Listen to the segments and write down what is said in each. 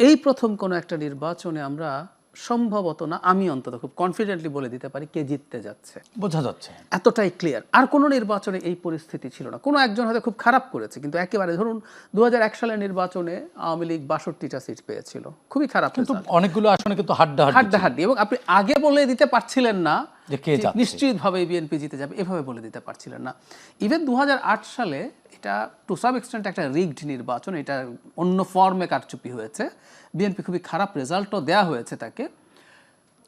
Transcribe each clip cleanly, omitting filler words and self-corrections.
এই প্রথম কোনো একটা নির্বাচনে আমরা সম্ভবত না, আমি অন্তত খুব কনফিডেন্টলি বলে দিতে পারি কে জিততে যাচ্ছে, বোঝা যাচ্ছে এতটাই ক্লিয়ার। আর কোনো নির্বাচনে এই পরিস্থিতি ছিল না। কোনো একজন হয়তো খুব খারাপ করেছে, কিন্তু একেবারে ধরুন 2001 সালের নির্বাচনে আওয়ামী লীগ 62টা সিট পেয়েছিল, খুবই খারাপ, কিন্তু অনেকগুলো আসনে কিন্তু হাড্ডাহাড্ডি, এবং আপনি আগে বলে দিতে পারছিলেন না যে কে যাচ্ছে, নিশ্চিতভাবে বিএনপি জিতে যাবে, এভাবে বলে দিতে পারছিলেন না। ইভেন 2008 সালে এটা টু সাম এক্সটেন্ট একটা রিগড নির্বাচন, এটা অন্য ফর্মে কারচুপি হয়েছে, বিএনপি খুবই খারাপ রেজাল্টও দেয়া হয়েছে তাকে,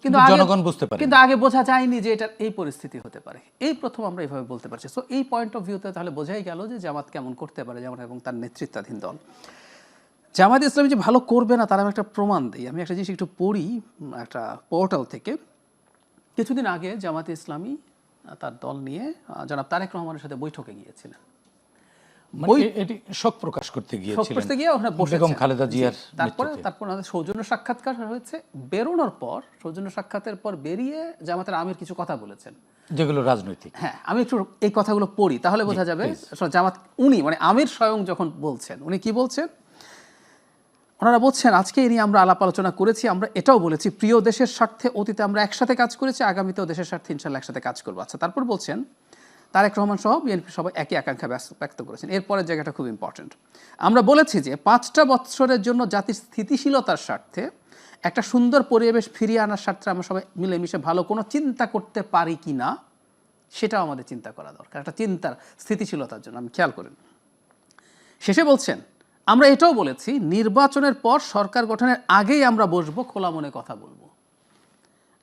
কিন্তু জনগণ বুঝতে পারে, কিন্তু আগে বোঝা যায়নি যে এটা এই পরিস্থিতি হতে পারে। এই প্রথম আমরা এইভাবে বলতে পারছি। সো এই পয়েন্ট অফ ভিউতে তাহলে বোঝাই গেল যে জামাত কেমন করতে পারে, যেমন এবং তার নেতৃত্বাধীন দল। জামাত ইসলামী যে ভালো করবে না তার আমি একটা প্রমাণ দিই। আমি একটা জিনিস একটু পড়ি একটা পোর্টাল থেকে। কিছুদিন আগে জামাত ইসলামী তার দল নিয়ে জনাব তারেক রহমানের সাথে বৈঠকে গিয়েছিলেন। এটি শোক প্রকাশ করতে গিয়েছিলেন, করতে গিয়ে ওখানে বেগম খালেদা জিয়ার তারপর আমাদের সৌজন্য সাক্ষাৎকার হয়েছে। বেরোনোর পর, সৌজন্য সাক্ষাতের পর বেরিয়ে জামাতের আমির কিছু কথা বলেছেন যেগুলো রাজনৈতিক। হ্যাঁ, আমি একটু এই কথাগুলো পড়ি, তাহলে বোঝা যাবে জামাত উনি মানে আমির স্বয়ং যখন বলছেন, উনি কি বলছেন। ওনারা বলছেন, আজকে এই নিয়ে আমরা আলাপ আলোচনা করেছি, আমরা এটাও বলেছি প্রিয় দেশের স্বার্থে অতীতে আমরা একসাথে কাজ করেছি, আগামীতেও দেশের স্বার্থে ইনশাল্লাহ একসাথে কাজ করবো। আচ্ছা, তারপর বলছেন তারেক রহমান সহ বিএনপি সবাই একই আকাঙ্ক্ষা ব্যক্ত করেছেন। এরপরের জায়গাটা খুব ইম্পর্টেন্ট। আমরা বলেছি যে 5টা বৎসরের জন্য জাতির স্থিতিশীলতার স্বার্থে একটা সুন্দর পরিবেশ ফিরিয়ে আনার স্বার্থে আমরা সবাই মিলেমিশে ভালো কোনো চিন্তা করতে পারি কি না, সেটাও আমাদের চিন্তা করা দরকার, একটা চিন্তার স্থিতিশীলতার জন্য। আমি খেয়াল করেন, শেষে বলছেন, আমরা এটাও বলেছি নির্বাচনের পর সরকার গঠনের আগেই আমরা বসবো, খোলা মনে কথা বলবো,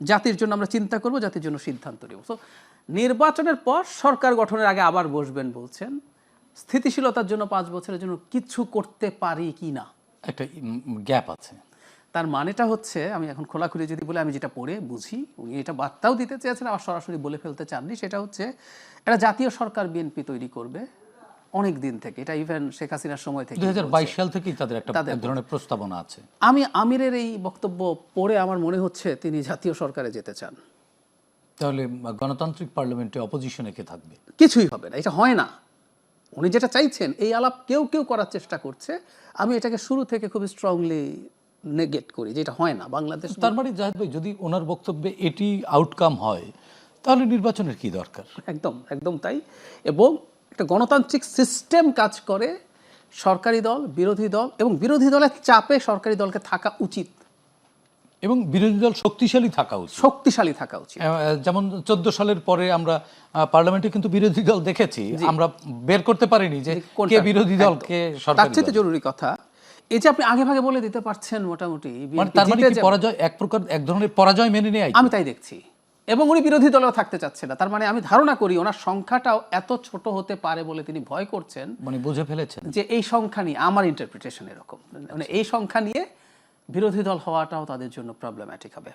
জাতির জন্য আমরা চিন্তা করব, জাতির জন্য সিদ্ধান্ত নেব। তো নির্বাচনের পর সরকার গঠনের আগে আবার বসবেন বলছেন, স্থিতিশীলতার জন্য 5 বছরের জন্য কিছু করতে পারি কি না, একটা গ্যাপ আছে। তার মানেটা হচ্ছে, আমি এখন খোলাখুলি যদি বলে, আমি যেটা পড়ে বুঝি, উনি এটা বার্তাও দিতে চেয়েছেন, আবার সরাসরি বলে ফেলতে চাননি, সেটা হচ্ছে একটা জাতীয় সরকার বিএনপি তৈরি করবে অনেক দিন থেকে। এটা ইভেন শেখ হাসিনার সময় থেকে, 2022 সাল থেকেই তাদের একটা এক ধরনের প্রস্তাবনা আছে। আমি আমিরের এই বক্তব্য পড়ে আমার মনে হচ্ছে তিনি জাতীয় সরকারে যেতে চান। তাহলে গণতান্ত্রিক পার্লামেন্টে অপোজিশনে কে থাকবে? কিছুই হবে না, এটা হয় না। উনি যেটা চাইছেন, এই আলাপ কেউ কেউ করার চেষ্টা করছে, আমি এটাকে শুরু থেকে খুব স্ট্রংলি নেগেট করি, যেটা হয় না বাংলাদেশ। তার মানে জাহিদ ভাই, যদি ওনার বক্তব্যে এটি আউটকাম হয় তাহলে নির্বাচনের কি দরকার? একদম একদম তাই। এবং একটা গণতান্ত্রিক সিস্টেম কাজ করে, সরকারি দল, বিরোধী দল, এবং বিরোধী দলের চাপে সরকারি দলকে থাকা উচিত, এবং বিরোধী দল শক্তিশালী থাকা উচিত, শক্তিশালী থাকা উচিত। যেমন 14 সালের পরে আমরা পার্লামেন্টে কিন্তু বিরোধী দল দেখেছি, আমরা বের করতে পারিনি যে কে বিরোধী দল কে সরকারি দল। তার চেয়ে জরুরি কথা, এই যে আপনি আগে ভাগে বলে দিতে পারছেন মোটামুটি, তার মানে কি পরাজয় এক প্রকার, এক ধরনের পরাজয় মেনে নেয়? আমি তাই দেখছি। এবং উনি বিরোধী দলেও থাকতে চাচ্ছে না, তার মানে আমি ধারণা করি ওনার সংখ্যাটাও এত ছোট হতে পারে বলে তিনি ভয় করছেন, মানে বুঝে ফেলেছেন যে এই সংখ্যা নিয়ে, আমার ইন্টারপ্রিটেশন এরকম, মানে এই সংখ্যা নিয়ে বিরোধী দল হওয়াটাও তাদের জন্য প্রবলেম্যাটিক হবে।